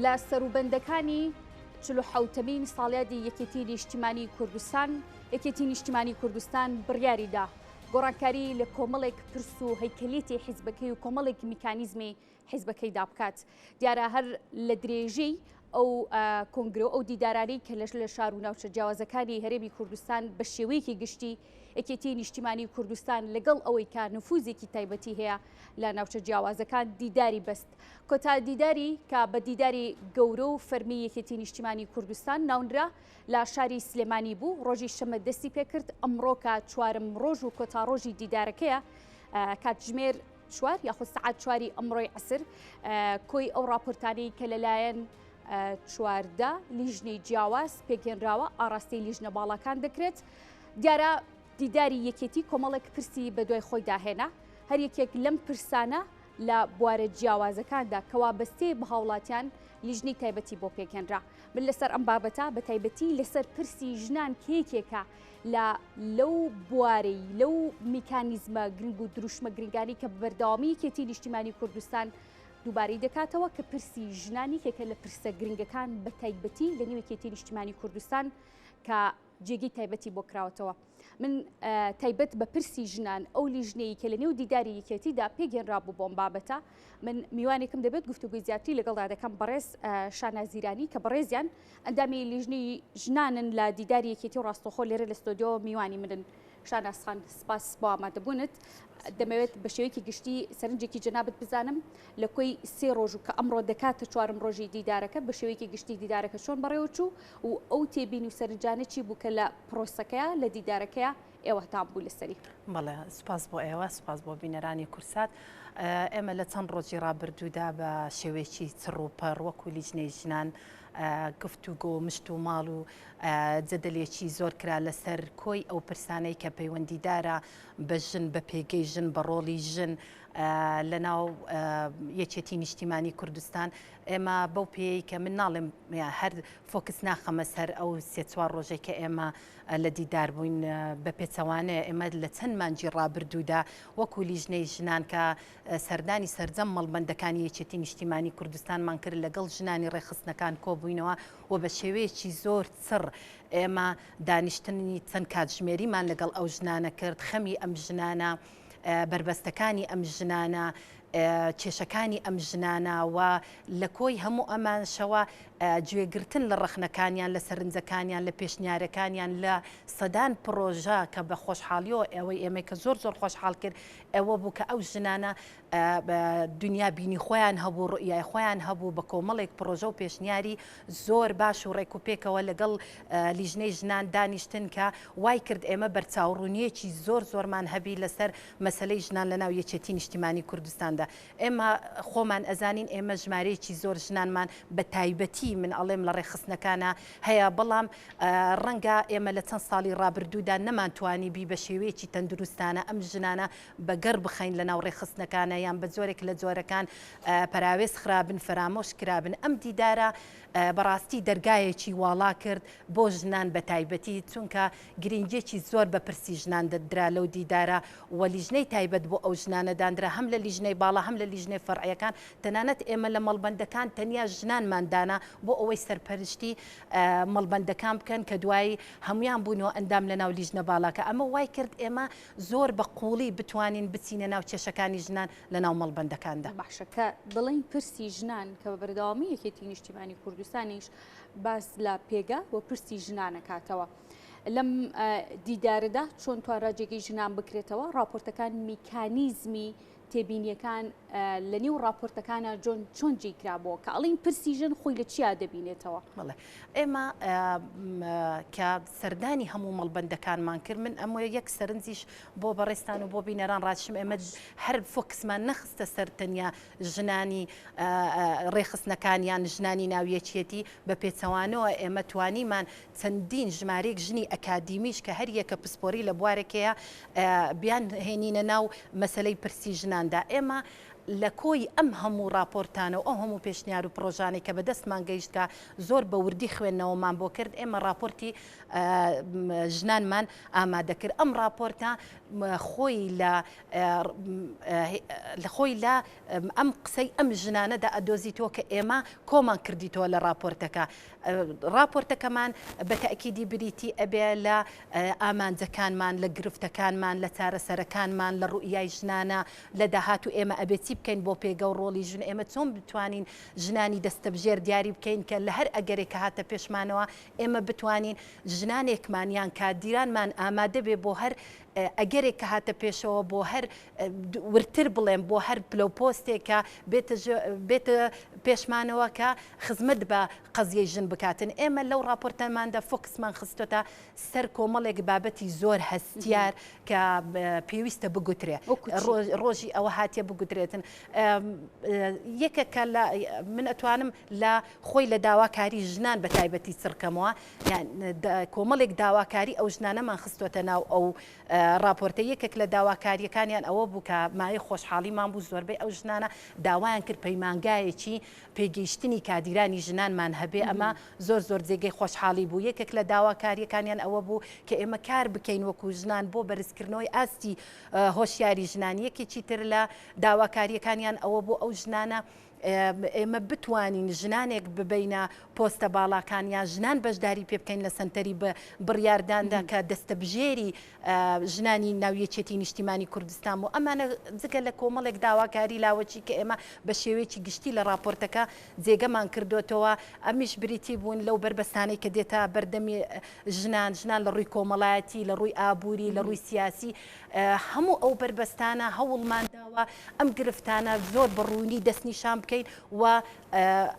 لە سەروبەندەکانی 47مین ساڵیادی یەکێتی نیشتیمانی کوردستان یەکێتی نیشتیمانی کوردستان بڕیاریدا گۆڕانکاری لە کۆمەڵێک پرس و هەیکەلێتی حیزبەکەی و کۆمەڵێک میکانیزمی حیزبەکەی دابکات. دیارە هەر لە درێژەی ئەو کۆنگرە ئەو دیدارانەی کە لە شار و ناوچە جیاوازەکانی هەرێمی کوردستان بە شێوەیەکی گشتی یەکێتی نیشتیمانی کوردستان لەگەڵ ئەوەی کە نفوزێکی تایبەتی هەیە لە ناوچە جیاوازەکان دیداری بەست. کۆتا دیداری کە بە دیداری گەورە و فەرمی یەکێتی نیشتیمانی کوردستان ناونرا لە شاری سلێمانی بوو. ڕۆژی شەمە دەستی پێکرد، ئەمڕۆ کە چوارم ڕۆژ و کۆتا ڕۆژی دیدارەکەیە کاتژمێر 4 یاخود سعات 4 ئەمڕۆی عەسر کۆی ئەو راپۆرتانەی کە لەلایەن چواردە لیژنەی جیاواز پێگەێنراوە ئاراستەی لیژنە باڵەکان دەکرێت. دیارە دیداری یەکێتی کۆمەڵێک پرسی بە دوای خۆی داهێنا. هەر یەکێک لەم پرسانە لە بوارە جیاوازەکاندا کەوا بەستێ بە هاوڵاتیان لیژنەی تایبەتی بۆ پێگەێنرا. من لەسەر ئەم بابەتە بە تایبەتی لەسەر پرسی ژنان کێکێکە لەو بوارەی لەو میکانیزمە گرنگ و دروشمە گرنگانی کە بەردەوامی یەکێتی نیشتیمانی کوردستان دووبارەی دەکاتەوە کە پرسی ژنانی کێکە لە پرسە گرنگەکان بە تایبەتی لە نێو یەکێتی نیشتیمانی کوردستان کە جێگەی تایبەتی بۆ کراوەتەوە. من تایبەت بە پرسی ژنان ئەو لیژنەیە کە لە نێو دیداری یەکێتیدا پێگەێنرا بوو بۆم بابەتە من میوانێکم دەبێت گفتوگوی زیاتری لەگەڵدا دەکەم بەڕێز شانازیرانی کە بەڕێزیان ئەندامی لیژنەی ژنانن لە دیداری یەکێتی و ڕاستەوخۆ لێرە لە ستۆدیۆ میوانی منن. شانازخان سپاس بۆ ئامادەبوونت. دەمەوێت بە شێوەیەکی گشتی سەرنجێکی جەنابەت بزانم لە کۆی 3 ڕۆژ و کە ئەمڕۆ دەکاتە 4م ڕۆژی دیدارەکە بە شێوەیەکی گشتی دیدارەکە چۆن بەڕێوە چوو و ئەو تێبین و سەرنجانە چی بوو کە لە پرۆسەکەیە لە دیدارەکەیە ئێوەتان بوو لەسەری. بەڵێ سپاس بۆ ئێوە، سپاس بۆ بینەرانی کورسات. ئێمە لە چەند ڕۆژی ڕابردوودا بە شێوەیەکی چڕوپەڕ وەکو لیژنەی ژنان گفتوگۆ مشت و ماڵ و جەدەلێکی زۆر کرا لەسەر کۆی ئەو پرسانەی کە پەیوەندیدارە بە ژن بە پێگەی ژن بە ڕۆڵی ژن لە ناو یەکێتی نیشتیمانی کوردستان. ئێمە بەو پێی کە من ناڵێم هەر فۆکس ناخەمە سەر ئەو 3-4 ڕۆژێک کە ئێمە لە دیدار بووین بە پێچەوانەیە ئێمە لە چەند مانجی ڕابردوودا وەکو لیژنەی ژنان کە سەردانی سەرجەم مەڵبەندەکانی یەکێتی نیشتیمانی کوردستانمان کرد لەگەڵ ژنانی ڕێخستنەکان کۆبووینەوە و بە شێوەیەکی زۆر چڕ ئێمە دانیشتنی چەند کاتژمێریمان لەگەڵ ئەو ژنانە کرد. خەمی ئەم ژنانە، بربەستەکانی ئەم ژنانە، کێشەکانی ئەم ژنانە و لە کۆی هەموو ئەمانشەوە گوێگرتن لە ڕەخنەکانیان لە سەرنجەکانیان لە پێشنیارەکانیان لە سەدان پرۆژە کە بە خۆشحاڵیەوە ئەوەی ئێمە کە زۆر خۆشحاڵ کرد ئەوە بوو کە ئەو ژنانە دنیا بینی خۆیان هەبوو ڕوئیای خۆیان هەبوو بە کۆمەڵێک پرۆژە و پێشنیاری زۆر باش و ڕێک و پێکەوە لەگەڵ لیژنەی ژنان دانیشتن کە وای کرد ئێمە بەرچاوڕوونیەکی زۆرمان هەبی لەسەر مەسلەی ژنان لە ناو یەکێتی نیشتیمانی کوردستاندا. ئێمە خۆمان ئەزانین ئێمە ژمارەیەکی زۆر ژنانمان بە تایبەتی من ئەڵێم لە ڕێخستنەکانە هەیە، بەڵام ڕەنگە ئێمە لە چەند ساڵی ڕابردوودا نەمانتوانی بی بە شێوەیەکی تەندروستانە ئەم ژنانە بەگەڕ بخەین لە ناو ڕێخستنەکانە یان بە جۆرێک لە جۆرەکان پەراوێز خرابن فرامۆش کرابن. ئەم دیدارە بەڕاستی دەرگایەکی واڵا کرد بۆ ژنان بە تایبەتی چونکە گرنگێکی زۆر بە پرسی ژنان دەدرا لەو دیدارە و لیژنەی تایبەت بۆ ئەو ژنانە دانرا هەم لە لیژنەی باڵا هەم لە لیژنەی فەرعیەکان. تەنانەت ئێمە لە مەڵبەندەکان تەنیا ژنانماندانا بۆ ئەوەی سەرپەرشتی مەڵبەندەکان بکەن کە دوایی هەمویان بوونەوە ئەندام لە ناو لیژنە باڵاکە. ئەمە وای کرد ئێمە زۆر بە قوڵی بتوانین بچینە ناو کێشەکانی ژنان لە ناو مەڵبەندەکاندا. باشە کە دڵین پرسی ژنان کە بە بەردەوامی یەکێتی نیشتیمانی کوردستانیش باس لە پێگە و پرسی ژنانە کاتەوە. لەم دیدارەدا چۆن توانراجێگەی ژنان بکرێتەوە راپۆرتەکان میکانیزمی تێبینیەکان لە نێو راپۆرتەکانە چۆن جێکرابەوە کە ئەڵین پرسی ژن خۆی لە چیا دەبینێتەوە؟ بڵێ ئێمە کە سەردانی هەموو مەڵبەندەکانمان کرد من ئەمە یەک سەرنجیش بۆ بەڕێستان و بۆ بینەران ڕادشم ئێمە هەر فۆکسمان نەخستە سەر تەنیا ژنانی ڕێخستنەکانیان ژنانی ناویەکێتی بە پێچەوانەوە ئێمە توانیمان چەندین ژمارەیەک ژنی ئەکادیمیش کە هەر یەکە پسپۆری لە بوارێکەیە بیان هێنینە ناو مەسەلەی پرسی ژناندا. ئێمە لە کۆی ئەم هەموو راپۆرتانە و ئەو هەموو پێشنیار و پرۆژانێک کە بەدەستمان گەیشتکە زۆر بە وردی خوێندنەوەمان بۆ کرد ئێمە راپۆرتی ژنانمان ئامادە کرد. ئەم راپۆرتە خۆی لە ئەم قسەی ئەم ژنانەدا ئەدۆزیتەوە کە ئێمە کۆمان کردیتەوە لە راپۆرتەکە. راپۆرتەکەمان بە تەکیدی بریتی ئەبێ لە ئامانجەکانمان، لە گرفتەکانمان، لە چارەسەرەکانمان، لە ڕوئیای ژنانە لە داهاتوو ئێمە ئەبێت چی بکەین بۆ پێگە و ڕۆڵی ژن، ئێمە چۆن بتوانین ژنانی دەستەبژێر دیاری بکەین کە لە هەر ئەگەرێکە هاتە پێشمانەوە ئێمە بتوانین ژنانێکمانیان کادیرانمان ئامادە بێ بۆ هەر ئەگەرێک کە هاتە پێشەوە بۆ هەر ورتر بڵێم بۆ هەر پلۆپۆستێکە بێتە پێشمانەوە کە خزمەت بە قەزیەی ژن بکاتن. ئێمە لەو راپۆرتەماندا فۆکسمان خستۆتە سەر کۆمەڵێک بابەتی زۆر هەستیار کە پێویستە بگوترێ ڕۆژی ئەوە هاتیە بگوترێتن. یەکێکە من ئەتوانم لە خۆی لە داواکاری ژنان بە تایبەتی سڕکەمەوە، کۆمەڵێک داواکاری ئەو ژنانەمان خستۆتە ناو ئەو راپۆرتە. یەکێک لە داواکاریەکانیان ئەوە بوو کە مایە خۆشحاڵیمان بوو، زۆربەی ئەو ژنانە داوایان کرد پەیمانگایەکی پێگەیشتنی کادیرانی ژنانمان هەبێ. ئەمە زۆر جێگەی خۆشحاڵی بوو. یەکێک لە داواکاریەکانیان ئەوە بوو کە ئێمە کار بکەین وەکو ژنان بۆ بەرزکردنەوەی ئاستی هۆشیاری ژنان. یەکێکی تر لە داواکاریەکانیان ئەوە بوو ئەو ژنانە ئێمە بتوانین ژنانێک ببینە پۆستە باڵاکان یا ژنان بەشداری پێ بکەین لە سنتەری بڕیارداندا کە دەستەبژێری ژنانی ناویەکێتی نیشتیمانی کوردستان و ئەمانە جگە لە کۆمەڵێک داواکاری لاوەچی کە ئێمە بە شێوەیەکی گشتی لە راپۆرتەکە جێگەمان کردوتەوە. ئەمیش بریتی بوون لەو بربەستانەی کە دێتە بەردەمی ژنان لە ڕووی کۆمەڵایەتی، لە ڕووی ئابووری، لە ڕووی سیاسی، هەموو ئەو بربەستانە هەوڵمان داوە ئەم گرفتانە زۆر بڕوونی دەستنیشان بکەین و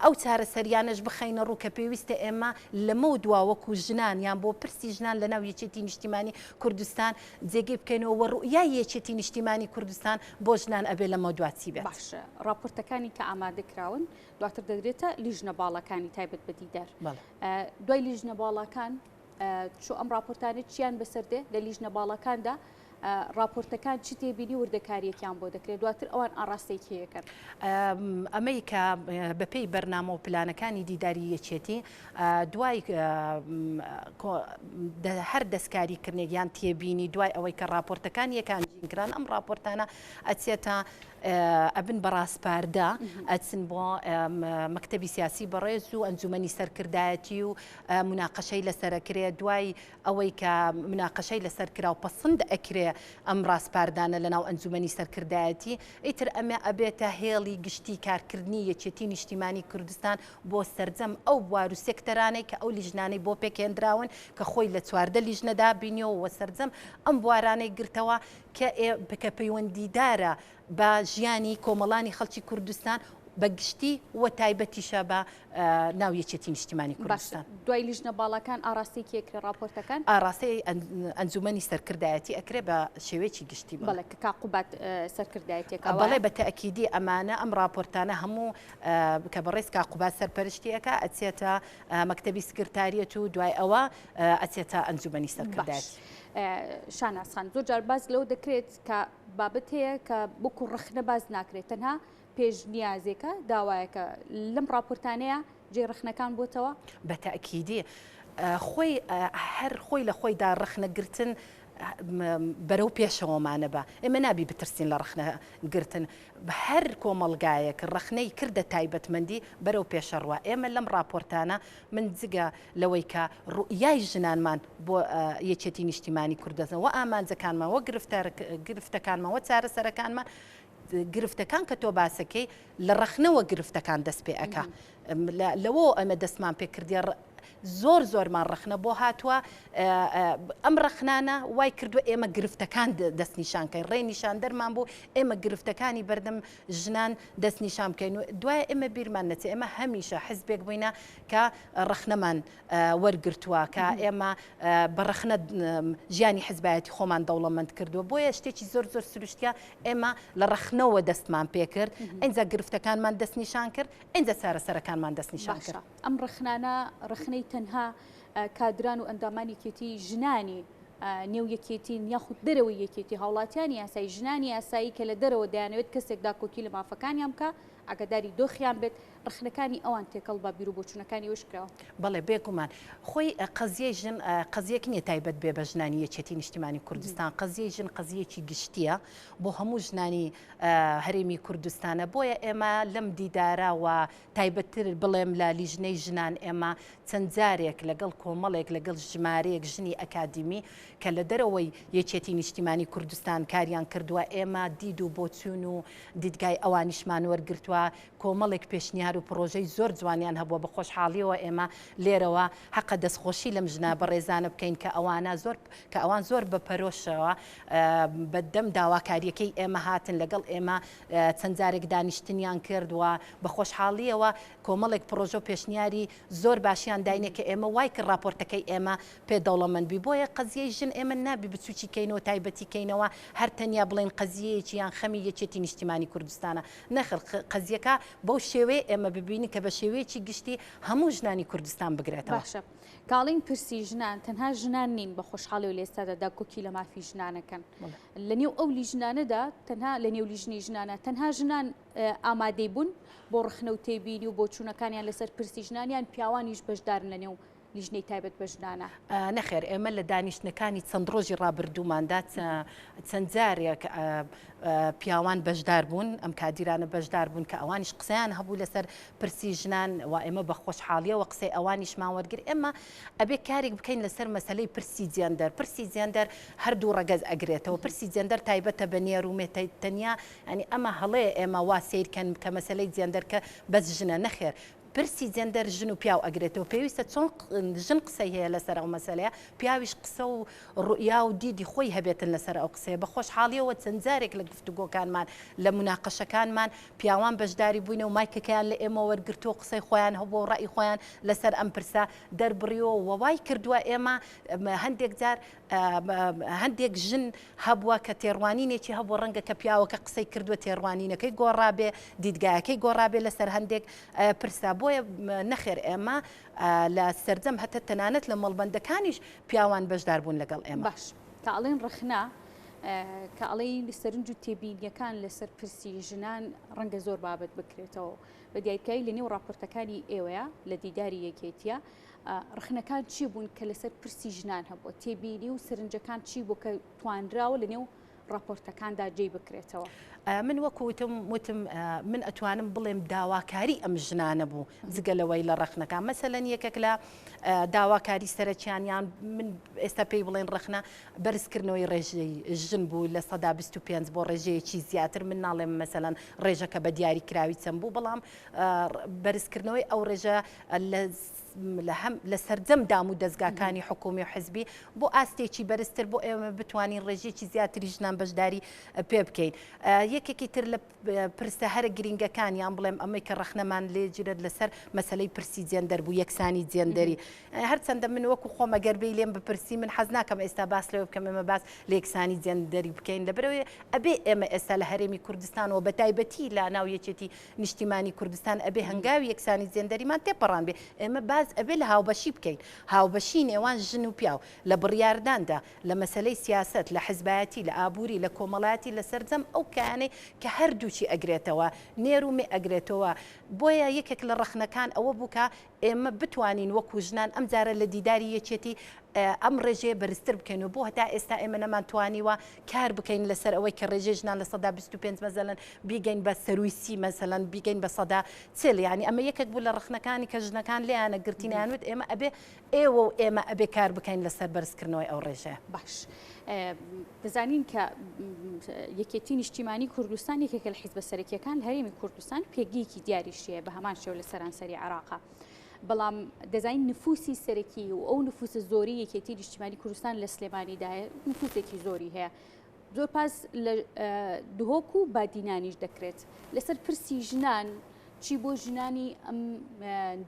ئەو چارەسەریانەش بخەینە ڕوو کە پێویستە ئێمە لەمە و دواوەکو ژنان یان بۆ پرسی ژنان لە ناو یەکێتی نیشتیمانی کوردستان جێگەی بکەینەوە و ڕوئیای یەکێتی نیشتیمانی کوردستان بۆ ژنان ئەبێ لەمە دواتچی بێت. باشە، راپۆرتەکانی کە ئامادەکراون دواتر دەدرێتە لیژنە باڵەکانی تایبەت بە دیدار. دوای لیژنە باڵەکان چۆ ئەم راپۆرتانە چیان بەسەردێ لە لیژنە باڵەکاندا راپۆرتەکان چی تێبینی وردەکاریەکیان بۆ دەکرێت، دواتر ئەوان ئاڕاستەیەکی هەیەکەن. ئەمەی کە بەپێی بەرنامە و پلانەکانی دیداری یەکێتی دوای هەر دەستکاریکردنێکیان تێبینی دوای ئەوەی کە راپۆرتەکان یەکان جینکران ئەم راپۆرتانە ئەچێتە ئەبن بەڕاستپاردا، ئەچن بۆ مەکتەبی سیاسی بەڕێز و ئەنجومەنی سەرکردایەتی و مناقەشەی لەسەرەکرێ. دوای ئەوەی کە مناقەشەی لەسەرکرا و پەسەند ئەکرێ ئەم ڕاستپاردانە لە ناو ئەنجومەنی سەرکردایەتی، ئیتر ئەمە ئەبێتە هێڵی گشتی کارکردنی یەکێتی نیشتیمانی کوردستان بۆ سەرجەم ئەو بوار و سێکتەرانەی کە ئەو لیژنانەی بۆ پێکێنراون کە خۆی لە چواردە لیژنەدا بینیەوە و سەرجەم ئەم بوارانەی گرتەوە کە پەیوەندیدارە بە ژیانی کۆمەڵانی خەڵکی کوردستان بەگشتی وە تایبەتیشە بە ناو یەکێتی نیشتیمانی کوردستان. دوای لیژنە باڵەکان ئاڕاستەیەکی ئەکرێ راپۆرتەکان؟ ئاڕاستی ئەنجومەنی سەرکردایەتی ئەکرێ بە شێوەیەکی گشتی. بەڵێ کە کاقوبات سەرکردایەتێکە بەڵێ بە تەئەکیدی ئەمانە ئەم راپۆرتانە هەموو کە بەڕێز کاقوبات سەرپەرشتیەکە ئەچێتە مەکتەبی سکرتاریەت و دوای ئەوە ئەچێتە ئەنجومەنی سەرکردایەتی. شاناسخان زۆر جار باز لەو دەکرێت کە بابەت هەیە کە بۆکو ڕخنە باز ناکرێت، تەنها پێش نیازێکە داوایەکە لەم راپۆرتانەیە جێڕخنەکان بۆتەوە؟ بە تەئەکیدی خۆی لە خۆیدا ڕخنەگرتن بەرەو پێشەوەمانە بە ئێمە نابی بترسین لە ڕخنەگرتن هەر کۆمەڵگایەک ڕخنەی کردە تایبەتمەندی بەرەو پێشەڕوە. ئێمە لەم راپۆرتانە من جگە لەوەی کە ڕوئیای ژنانمان بۆ یەکێتی نیشتیمانی کوردستان و ئامانجەکانمان وە گرفتەکانمان وە چارەسەرەکانمان گرفتەکان کە تۆ باسەکەی لە ڕخنەوە گرفتەکان دەست پێ ئەکا لەوە ئەمە دەستمان پێ کردی زۆرمان ڕخنە بۆ هاتووە ئەم ڕخنانە وای کردووە ئێمە گرفتەکان دەستنیشانکەین ڕێ نیشان دەرمان بوو ئێمە گرفتەکانی بەردەم ژنان دەستنیشان بکەین و دوای ئێمە بیرمان نەچێت ئێمە هەمیشە حزبێک بووینە کە ڕخنەمان وەرگرتووە کە ئێمە بە ڕخنە ژیانی حزبایەتی خۆمان دەوڵەمەند کردووە بۆیە شتێکی زۆر سروشتیا ئێمە لە ڕخنەوە دەستمان پێ کرد ئەنجا گرفتەکانمان دەستنیشان کرد ئەنجا چارەسەرەکانمان دەستنیشان کرد. ئەم ڕخنانە ڕخنەی تەنها کادران و ئەندامانی یەکێتی ژنانی نێو یەکێتی یاخود دەرەوەی یەکێتی هاوڵاتیانی یاسایی ژنانی یاسایی کە لە دەرەوە دەیانەوێت کەسێک داکۆکی لە مافەکانیان بکە ئاگاداری دۆخیان بێت ڕخنەکانی ئەوان تێکەڵ بە بیرو بۆچوونەکانی وشکراوە بەڵێ بێگومان خۆی قەزیە ژن قەزیەکی نیە تایبەت بێ بە ژنانی یەکێتی نیشتیمانی کوردستان قەزیە ژن قەزیەکی گشتیە بۆ هەموو ژنانی هەرێمی کوردستانە بۆیە ئێمە لەم دیداراوە تایبەتتر بڵێم لە لیژنەی ژنان ئێمە چەند جارێک لەگەڵ کۆمەڵێک لەگەڵ ژمارەیەک ژنی ئەکادیمی کە لە دەرەوەی یەکێتی نیشتیمانی کوردستان کاریان کردووە ئێمە دید و بۆچوون و دیدگای ئەوانیشمان وەرگرتووە کۆمەڵێک پێشنیار و پرۆژەی زۆر جوانیان هەبووە بە خۆشحاڵیەوە ئێمە لێرەوە حەقە دەستخۆشی لەم ژنا بەڕێزانە بکەین کە ئەوان زۆر بەپەرۆشەوە بەدەم داواکاریەکەی ئێمە هاتن لەگەڵ ئێمە چەند جارێک دانیشتنیان کردووە بە خۆشحاڵیەوە کۆمەڵێک پرۆژە و پێشنیاری زۆر باشیان داینێ کە ئێمە وای کرد راپۆرتەکەی ئێمە پێدەوڵەمەندبی بۆیە قەزیەی ژن ئێمە نابی بچوکی کەینەوە تایبەتی کەینەوە هەر تەنیا بڵێن قەزیەیەکی یان خەمی یەکێتی نیشتیمانی کوردستانە نەخر قەزیەکە بەو شێوەیە ئێمە ببینی کە بە شێوەیەکی گشتی هەموو ژنانی کوردستان بگرێتەوە باشە کاڵین پرسی ژنان تەنها ژنان نین بە خۆشحاڵی و لێستادەدا کۆکی لە مافی ژنانەکەن لە نێو ئەو لیژنانەدا تەنها لە نێو لیژنی ژنانە تەنها ژنان ئامادەی بوون بۆ ڕخنە و تێبینی و بۆ چوونەکانیان لەسەر پرسی ژنانیان پیاوانیش بەشدارن لە نێو لیژنەی تایبەت بە ژنانە نەخێر ئێمە لە دانیشتەکانی چەند ڕۆژی ڕابردووماندا چەند جارێک پیاوان بەشدار بوون ئەم کادیرانە بەشدار بوون کە ئەوانیش قسەیان هەبوو لەسەر پرسی ژنان و ئێمە بە خۆشحاڵیەوە قسەی ئەوانیشمان وەرگر ئێمە ئەبێ کارێک بکەین لەسەر مەسلەی پرسی جێندەر پرسی جێندەر هەردوو ڕەگەز ئەگرێتەوە پرسی جێندەر تایبەتە بە نێرومێت تەنیا ینی ئەمە هەڵەیە ئێمە وا سیرکەن کە مەسلەی جێندەر کە بەس ژنە نەخێر پرسی جێندەر ژن و پیاو ئەگرێتەوە پێویستە چۆن ژن قسەی هەیە لەسەر ئەو مەسەلەیە پیاویش قسە و ڕوئیا و دیدی خۆی هەبێتن لەسەر ئەو قسەیە بە خۆشحاڵیەوە چەند جارێک لە گفتوگۆکانمان لە مناقەشەکانمان پیاوان بەشداری بووینە و مایکەکەیان لە ئێمە وەرگرتووە قسەی خۆیان هەبوو و ڕای خۆیان لەسەر ئەم پرسە دەربڕیەوە وەوای کردووە ئێمە هەندێک جار هەندێک ژن هەبووە کە تێڕوانینێکی هەبوو ڕەنگە کە پیاوەکە قسەی کردووە تێڕوانینەکەی گۆڕابێ دیدگایەکەی گۆڕابێ لەسەر هەندێک پرسە بۆیە نەخێر ئێمە لە سەرجەم هەتە تەنانەت لە مەڵبەندەکانیش پیاوان بەشدار بوون لەگەڵ ئێمە باش کاڵین ڕخنا کە ئەڵەی سەرنج و تێبینیەکان لەسەر پرسی ژنان ڕەنگە زۆر بابەت بکرێتەوە بە دیارکایی لە نێو راپۆرتەکانی ئێوەیە لە دیداری یەکێتیە ڕخنەکان چی بوون کە لەسەر پرسی ژنان هەبووە تێبینی و سەرنجەکان چی بوو کە توانراوە لە نێو راپۆرتەکاندا جێی بکرێتەوە من وەکوتم من ئەتوانم بڵێم داواکاری ئەم ژنانە بوو جگەلەوەی لە ڕخنەکان مەسەلەن یەکێک لە داواکاری سەرچیانیان من ئێستا پێی بڵێن ڕخنە بەرزکردنەوەی ڕێژەی ژن بوو لە 125 بۆ ڕێژەیەکی زیاتر من ناڵێم مەسەلەن ڕێژەکە بە دیاری کراوی چەند بوو بەڵام بەرزکردنەوەی ئەو ڕێژە لە سەرجەم دام و دەستگاکانی حکومی و حزبی بۆ ئاستێکی بەرزتر بۆ ئێمە بتوانین ڕێژێکی زیاتری ژنان بەشداری پێ بکەین یەکێکی تر لە پرسە هەرە گرنگەکانیان بڵێم ئەمەی کە ڕخنەمان لێگیرێت لەسەر مەسلەی پرسی جێندەر بوو یەکسانی جێندەری هەرچەندە من وەکو خۆمە گەربەی لێم بپرسی من حەز ناکەم ئێستا باس لەوە بکەم ئێمە باس لە یەکسانی جێندەری بکەین لەبەرەوەی ئەبێ ئێمە ئێستا لە هەرێمی کوردستانەوە بە تایبەتی لە ناو یەکێتی نیشتیمانی کوردستان ئەبێ هەنگاوی یەکسانی جێندەریمان تێپەڕان بێ ئێمە باز ئەبێ لە هاوبەشی بکەین هاوبەشی نێوان ژن و پیاو لە بڕیارداندا لە مەسلەی سیاست لە حزبایەتی لە ئابووری لە کۆمەڵایەتی لە سەرجەم ئەو کانەی کە هەردووچی ئەگرێتەوە نێرومێ ئەگرێتەوە بۆیە یەکێک لە ڕخنەکان ئەوە بووکە ئێمە بتوانین وەکو ژنان ئەم جارە لە دیداری یەکێتی ئەم ڕێژێ بەرزتر بکەین و بۆ هەتا ئێستا ئێمە نەمانتوانیوە کار بکەین لەسەر ئەوەی کە ڕێژێ ژنان لە 125 مەزەلەن بیگەین بە سەرویسی مەسەلەن بیگەین بە 140 یعنی ئەمە یەکێک بوو لە ڕخنەکانی کە ژنەکان لێیانە گرتینیانوت ئێمە ئەبێ ئێوە و ئێمە ئەبێ کار بکەین لەسەر بەرزکردنەوەی ئەو ڕێژەیە باش دەزانین کە یەکێتی نیشتیمانی کوردستان یەکێکە لە حیزبە سەرەکیەکان لە هەرێمی کوردستان پێگەیەکی دیاریشیە بە هەمان شێوە لە سەرانسەری عێراقا بەڵام دەزانین نفوسی سەرەکی و ئەو نفوسە زۆری یەکێتی نیشتیمانی کوردستان لە سلێمانیدایە نفوسێکی زۆری هەیە زۆر پاس لە دهۆک و بادینانیش دەکرێت لەسەر پرسی ژنان چی بۆ ژنانی ئەم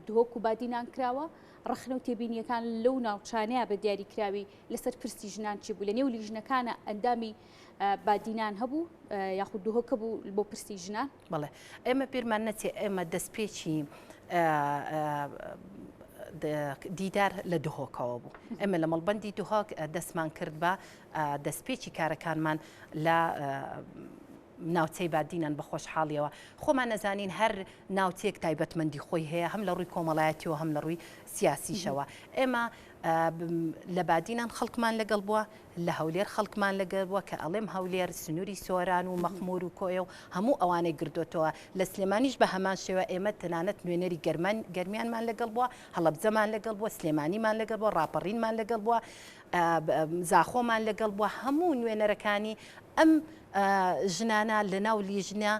دهۆک و بادینان کراوە ڕخنە و تێبینیەکان لەو ناوچانەیە بە دیاریکراوی لەسەر پرسی ژنان چی بوو لە نێو لیژنەکانە ئەندامی بادینان هەبوو یاخود دهۆکە بوو بۆ پرسی ژنان بڵێ ئێمە پێرمان نەچێ ئێمە دەستپێکی دیدار لە دهۆکەوە بوو ئێمە لە مەڵبەندی دهۆک دەستمان کرد بە دەستپێکی کارەکانمان لە ناوچەی بادینان بە خۆشحاڵیەوە خۆمان نەزانین هەر ناوچێک تایبەتمەندی خۆی هەیە هەم لە ڕووی کۆمەڵایەتیەوە هەم لە ڕووی سیاسیشەوە ئێمە لە بادینان خەڵکمان لەگەڵ بووە لە هەولێر خەڵکمان لەگەڵ بووە کە ئەڵێم هەولێر سنووری سۆران و مەخمور و کۆیە و هەموو ئەوانەی گردوتەوە لە سلێمانیش بە هەمان شێوە ئێمە تەنانەت نوێنەری گەرمیانمان لەگەڵ بووە هەڵەبجەمان لەگەڵ بووە سلێمانیمان لەگەڵ بووە ڕاپەڕینمان لەگەڵ بووە زاخۆمان لەگەڵ بووە هەموو نوێنەرەکانی ئەم ژنانە لە ناو لیژنە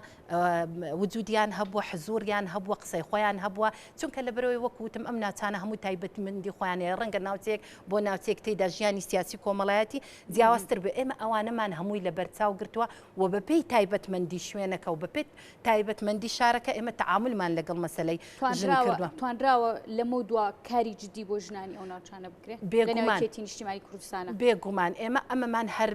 وجودیان هەبووە حزوریان هەبووە قسەی خۆیان هەبووە چونکە لە بەرەوەی وەکوتم ئەم ناوچانە هەموو تایبەتمەندی خۆیانەیە ڕەنگە ناوچێک بۆ ناوچێک تێدا ژیانی سیاسی کۆمەڵایەتی جیاوازتر بێ ئێمە ئەوانەمان هەمووی لە بەرچاو گرتووە و بەپێی تایبەتمەندی شوێنەکە و بەپێی تایبەتمەندی شارەکە ئێمە تەعاملمان لەگەڵ مەسەلەی ژن کردووە توانراوە لەمە دووە کاری جدی بۆ ژنانی ئەو ناوچانە بکرێت بێگومان نیشتیمانی کوردستانە بێگومان ئێمە ئەمەمان هەر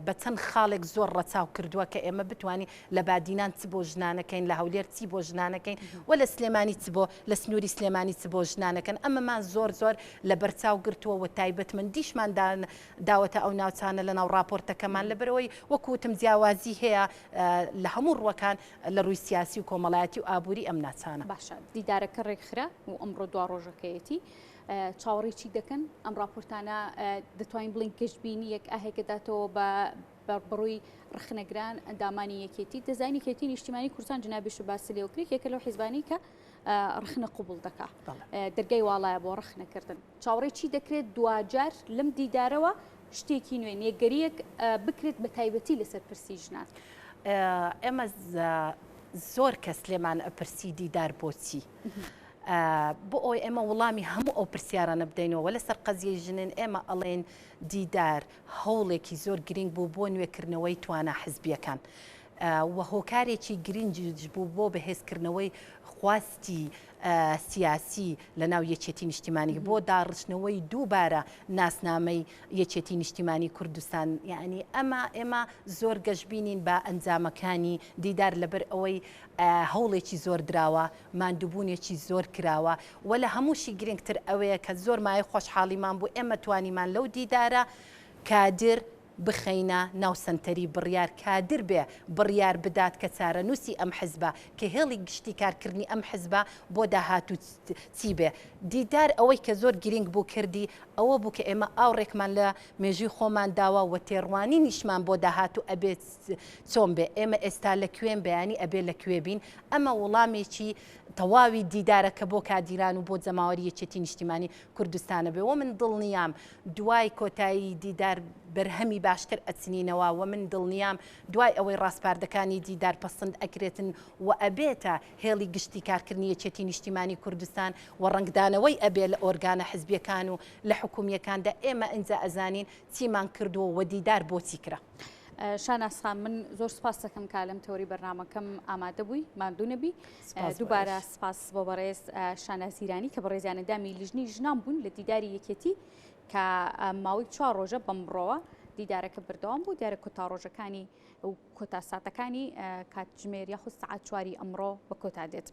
بە چەند خاڵێک زۆر ڕەچاو کردووە کە ئێمە بتوانین لە بادینان چ بۆ ژنانەکەین لە هەولێر چی بۆ ژنانەکەین و لە سلێمانی چ بۆ لە سنووری سلێمانی چ بۆ ژنانەکەن ئەمەمان زۆر لە بەرچاو گرتووە و تایبەتمەندیشمان داوەتە ئەو ناوچانە لە ناو راپۆرتەکەمان لە بەرەوەی وەکوتم جیاوازی هەیە لە هەموو ڕوەکان لە ڕووی سیاسی و کۆمەڵایەتی و ئابووری ئەم ناچانە باشە دیدارەکە ڕێکخرا و ئەمڕۆ دوا ڕۆژەکەیەتی چاوەڕی چی دەکەن ئەم راپۆرتانە دەتوانین بڵین کەشببینی یەک ئاهێکەداتەوە بە بەڕووی ڕخنەگران ئەندامانی یەکێتی دەزانی کێتی نیشتیمانی کوردستان جنابێش و باسی لێوکرێت یەکە لەو حیزبانی کە ڕخنە قوبڵ دەکا دەرگای واڵایە بۆ ڕخنەکردن چاوەڕێ چی دەکرێت دوجار لەم دیدارەوە شتێکی نوێن یەکگەریەک بکرێت بە تایبەتی لەسەر پرسی ژنان ئێمە زۆر کەس لێمان ئەپرسی دیدار بۆچی بۆ ئەوی ئێمە وەڵامی هەموو ئەو پرسیارانە بدەینەوە لەسەر قەزیە ژنن ئێمە ئەڵێن دیدار هەوڵێکی زۆر گرنگ بوو بۆ نوێکردنەوەی توانە حزبیەکان و هۆکارێکی گرنگیش بوو بۆ بەهێزکردنەوەی خواستی سیاسی لە ناو یەکێتی نیشتیمانی بۆ داڕشتنەوەی دووبارە ناسنامەی یەکێتی نیشتیمانی کوردستان یعنی ئێمە زۆر گەشتبینین بە ئەنجامەکانی دیدار لەبەر ئەوەی هەوڵێکی زۆر دراوە ماندووبوونێکی زۆر کراوە و لە هەمووشی گرنگتر ئەوەیە کە زۆر مای خۆشحاڵیمان بوو ئێمە توانیمان لەو دیدارە کادر بخەینە ناو سنتەری بڕیار کادر بێ بڕیار بدات کە چارەنووسی ئەم حزبە کە هێڵی گشتی کارکردنی ئەم حزبە بۆ داهاتوو چی بێ دیدار ئەوەی کە زۆر گرنگ بوو کردی ئەوە بوو کە ئێمە ئاوڕێکمان لە مێژوی خۆمان داوە و تێڕوانی نیشمان بۆ داهاتوو ئەبێت چۆن بێ ئێمە ئێستا لە کوێن بەیانی ئەبێ لە کوێ بین ئەمە وەڵامێکی تەواوی دیدارەکە بۆ کادیران و بۆ جەماوەری یەکێتی نیشتیمانی کوردستانە بێ و من دڵنیام دوای کۆتایی دیدار بەرهەمی باشتر ئەچنینەوە و من دڵنیام دوای ئەوەی ڕاستپاردەکانی دیدار پەسەند ئەکرێتن و ئەبێتە هێڵی گشتی کارکردنی یەکێتی نیشتیمانی کوردستان و ڕنگدانەوەی ئەبێ لە ئۆرگانە حزبیەکان و لە حکوومیەکاندا ئێمە ئەنجا ئەزانین چیمان کردووە و دیدار بۆچی کرا. شاناسخان من زۆر سپاس دەکەم کا لەم تەوری بەرنامەکەم ئامادە بووی ماندوو نەبی دووبارە سپاس بۆ بەڕێز شانازیرانی کە بەڕێزیانەدامی لیژنی ژنان بوون لە دیداری یەکێتی کە ماوەی 4 ڕۆژە بەمڕۆوە دیدارەکە بردەوام بوو دیارە کۆتا ڕۆژەکانی و کۆتا ساتەکانی کاتژمێر یاخود سەعات 4 ئەمڕۆ بە کۆتا دێت.